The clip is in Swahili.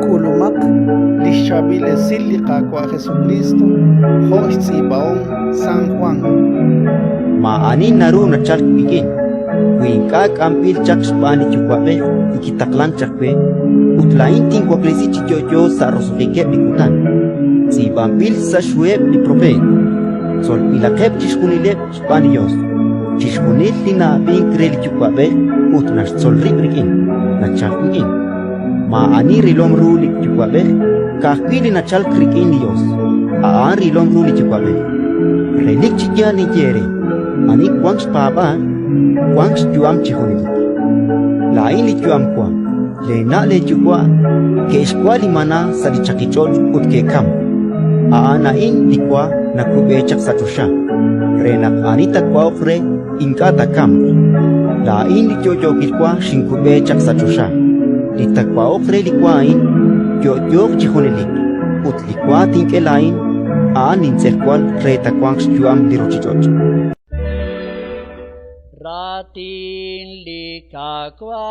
Kulumak lishabile silika kwa Jesucristo hoist ibaong San Juan. Maani naru na chalk pikin. Winka kampil chak spani chukwabe ikitaklan chakbe. Utlain ting kwa presi chichocho sa rosrike bikutan. Si bampil sa shweb li prope. Sol pilakep chishkunilep spani yos. Chishkunil lina bin kreli chukwabe utnash sol ribrikin na chalk pikin. Maani rilom rulik chukwabe kahkili na chalk rikin dios. Aan rilom rulik chukwabe. Relik chikia ni jere. Ani kwangs papa, kwangs juam chihonil. Lain li juam kwa, le na le jukwa, ke eskwali mana sa di chakichot ut ke kam. Aanain di kwa na kubechak sa tusha. Renak anita kwa okre inkata kam. Lain li jojo kilkwa shin kubechak sa tusha. Li takwa okre li kwain, jok chihonilik. Ut li kwa tinke lain, aanin serkwal reta kwangs juam diruchichot. Ratin likakwa